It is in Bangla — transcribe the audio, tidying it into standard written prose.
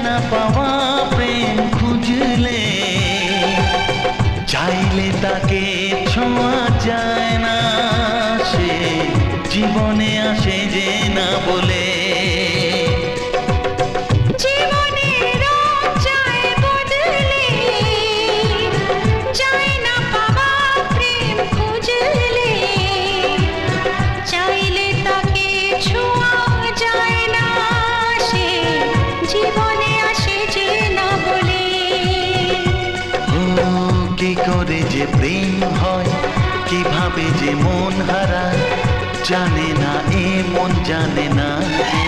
না পাওয়া প্রেম খুঁজলে, চাইলে তাকে ছোঁয়া যায় না, সে জীবনে আসে যে না বলে। কি করে যে প্রেম হয়, কিভাবে যে মন হারায়, জানে না এ মন জানে না কে।